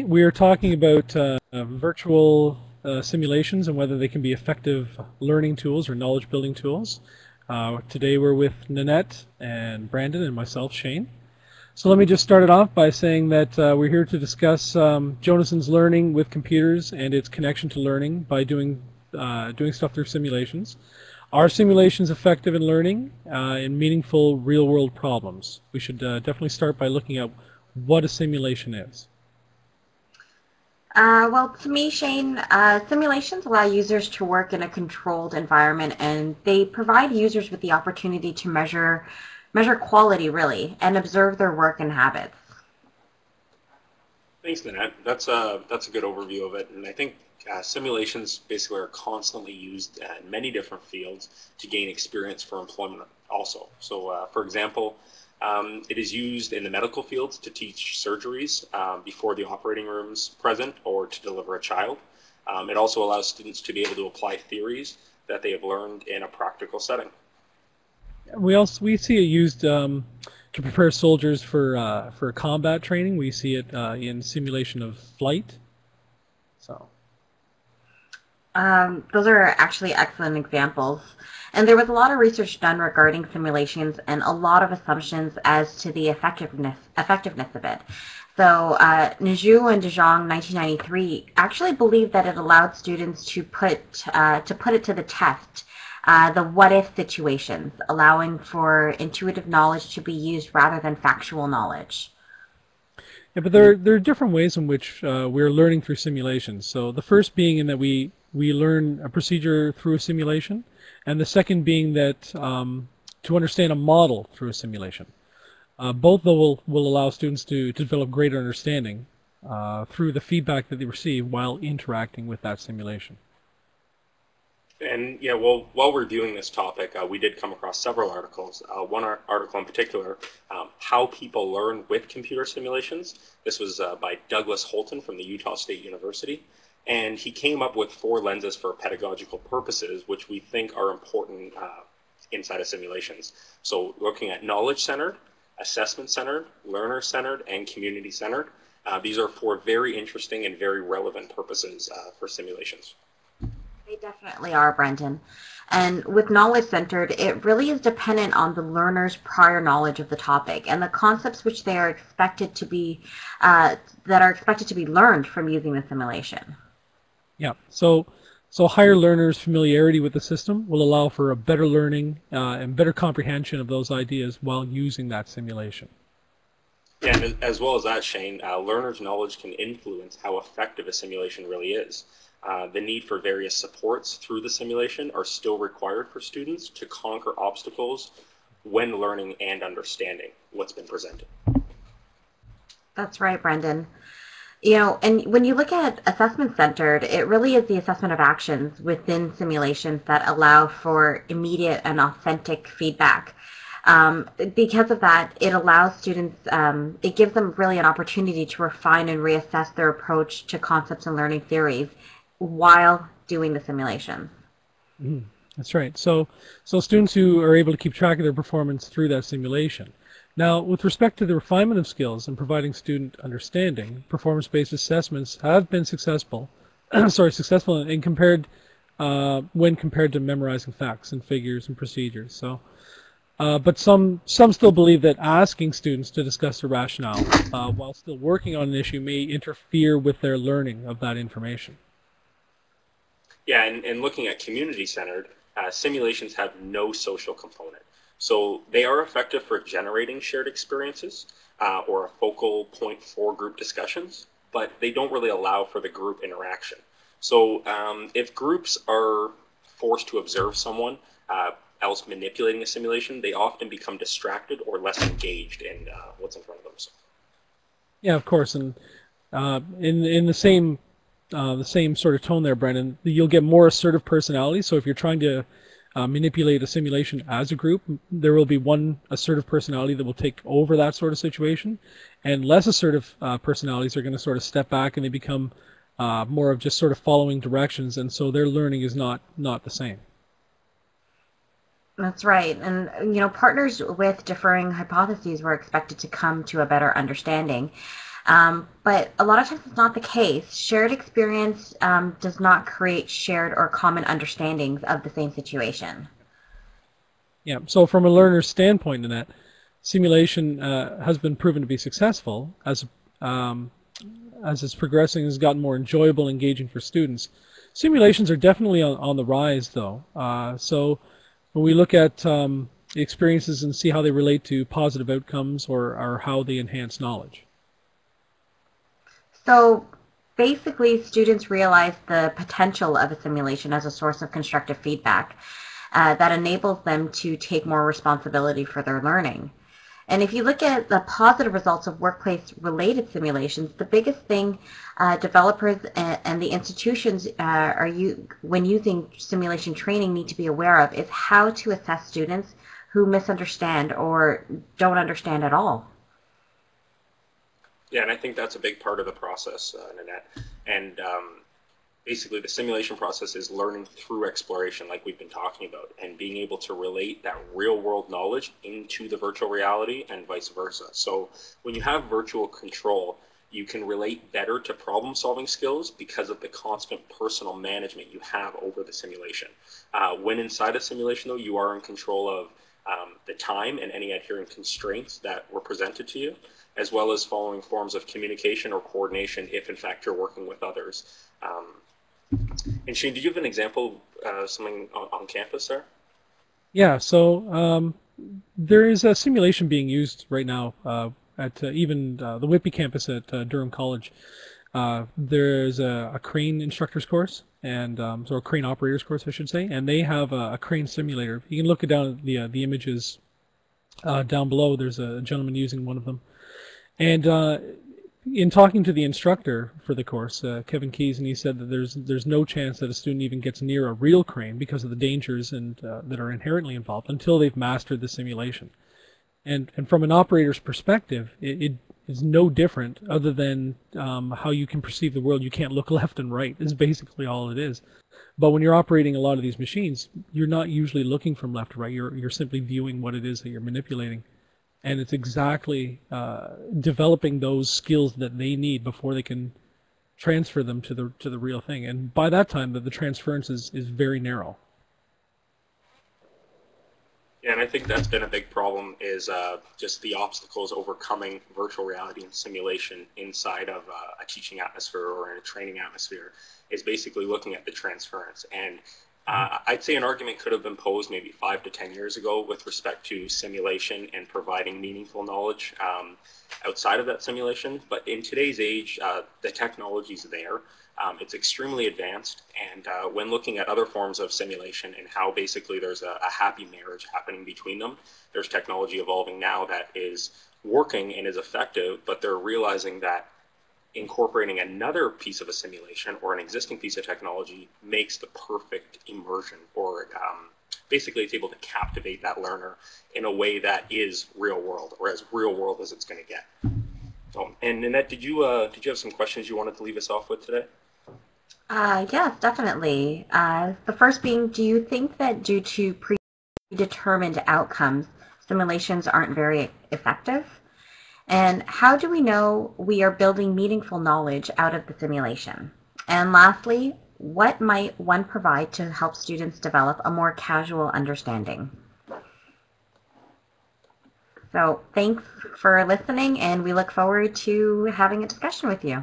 we are talking about virtual simulations and whether they can be effective learning tools or knowledge building tools. Today we're with Nanette and Brandon and myself, Shane. So let me just start it off by saying that we're here to discuss Jonathan's learning with computers and its connection to learning by doing stuff through simulations. Are simulations effective in learning in meaningful real-world problems? We should definitely start by looking at what a simulation is. Well, to me, Shane, simulations allow users to work in a controlled environment, and they provide users with the opportunity to measure quality, really, and observe their work and habits. Thanks, Nanette. That's a good overview of it, and I think simulations basically are constantly used in many different fields to gain experience for employment also. So, for example, it is used in the medical fields to teach surgeries before the operating room's present or to deliver a child. It also allows students to be able to apply theories that they have learned in a practical setting. We see it used to prepare soldiers for combat training. We see it in simulation of flight. So. Those are actually excellent examples. And there was a lot of research done regarding simulations and a lot of assumptions as to the effectiveness of it. So Naju and De Jong, 1993, actually believed that it allowed students to put it to the test, the what-if situations, allowing for intuitive knowledge to be used rather than factual knowledge. Yeah, but there are different ways in which we're learning through simulations. So the first being in that we learn a procedure through a simulation, and the second being that to understand a model through a simulation. Both, though, will allow students to develop greater understanding through the feedback that they receive while interacting with that simulation. And yeah, well, while reviewing this topic, we did come across several articles. One article in particular, How People Learn with Computer Simulations. This was by Douglas Holton from the Utah State University. And he came up with 4 lenses for pedagogical purposes, which we think are important inside of simulations. So looking at knowledge-centered, assessment-centered, learner-centered, and community-centered. These are 4 very interesting and very relevant purposes for simulations. They definitely are, Brendan. And with knowledge-centered, it really is dependent on the learner's prior knowledge of the topic and the concepts which they are expected to be learned from using the simulation. Yeah, so higher learners' familiarity with the system will allow for a better learning and better comprehension of those ideas while using that simulation. Yeah, and as well as that, Shane, learners' knowledge can influence how effective a simulation really is. The need for various supports through the simulation are still required for students to conquer obstacles when learning and understanding what's been presented. That's right, Brendan. You know, and when you look at assessment-centered, it really is the assessment of actions within simulations that allow for immediate and authentic feedback. Because of that, it allows students, it gives them really an opportunity to refine and reassess their approach to concepts and learning theories while doing the simulation. That's right. So students who are able to keep track of their performance through that simulation. Now, with respect to the refinement of skills and providing student understanding, performance-based assessments have been successful in compared when compared to memorizing facts and figures and procedures. So, but some still believe that asking students to discuss their rationale while still working on an issue may interfere with their learning of that information. Yeah, and looking at community-centered, simulations have no social component. So they are effective for generating shared experiences or a focal point for group discussions, but they don't really allow for the group interaction. So if groups are forced to observe someone else manipulating a simulation, they often become distracted or less engaged in what's in front of them. So. Yeah, of course, and in the same sort of tone there, Brendan, you'll get more assertive personalities. So if you're trying to manipulate a simulation as a group, there will be one assertive personality that will take over that sort of situation, and less assertive personalities are going to sort of step back and they become more of just sort of following directions, and so their learning is not the same. That's right. And, you know, partners with differing hypotheses were expected to come to a better understanding. But a lot of times it's not the case. Shared experience does not create shared or common understandings of the same situation. Yeah, so from a learner's standpoint in that, simulation has been proven to be successful um, as it's progressing, has gotten more enjoyable, engaging for students. Simulations are definitely on the rise, though. So when we look at the experiences and see how they relate to positive outcomes or how they enhance knowledge. So basically, students realize the potential of a simulation as a source of constructive feedback that enables them to take more responsibility for their learning. And if you look at the positive results of workplace-related simulations, the biggest thing developers and the institutions when using simulation training need to be aware of is how to assess students who misunderstand or don't understand at all. Yeah, and I think that's a big part of the process, Nanette. And basically, the simulation process is learning through exploration, like we've been talking about, and being able to relate that real-world knowledge into the virtual reality and vice versa. So when you have virtual control, you can relate better to problem-solving skills because of the constant personal management you have over the simulation. When inside a simulation, though, you are in control of the time and any adherent constraints that were presented to you, as well as following forms of communication or coordination if, in fact, you're working with others. And Shane, did you have an example of something on campus there? Yeah, so there is a simulation being used right now at even the Whitby campus at Durham College. There's a crane instructor's course, and so a crane operator's course, I should say, and they have a crane simulator. You can look it down at the images down below. There's a gentleman using one of them. And in talking to the instructor for the course, Kevin Keys, and he said that there's no chance that a student even gets near a real crane because of the dangers and that are inherently involved until they've mastered the simulation. And from an operator's perspective, it is no different other than how you can perceive the world. You can't look left and right is basically all it is. But when you're operating a lot of these machines, you're not usually looking from left to right. You're simply viewing what it is that you're manipulating. And it's exactly developing those skills that they need before they can transfer them to the real thing. And by that time, the transference is very narrow. Yeah, and I think that's been a big problem is just the obstacles overcoming virtual reality and simulation inside of a teaching atmosphere or in a training atmosphere is basically looking at the transference. And I'd say an argument could have been posed maybe 5 to 10 years ago with respect to simulation and providing meaningful knowledge outside of that simulation. But in today's age, the technology's there. It's extremely advanced. And when looking at other forms of simulation and how basically there's a happy marriage happening between them, there's technology evolving now that is working and is effective, but they're realizing that incorporating another piece of a simulation or an existing piece of technology makes the perfect immersion, or basically it's able to captivate that learner in a way that is real world, or as real world as it's going to get. And Nanette, did you have some questions you wanted to leave us off with today? Yes, definitely. The first being, do you think that due to predetermined outcomes, simulations aren't very effective? And how do we know we are building meaningful knowledge out of the simulation? And lastly, what might one provide to help students develop a more casual understanding? So thanks for listening, and we look forward to having a discussion with you.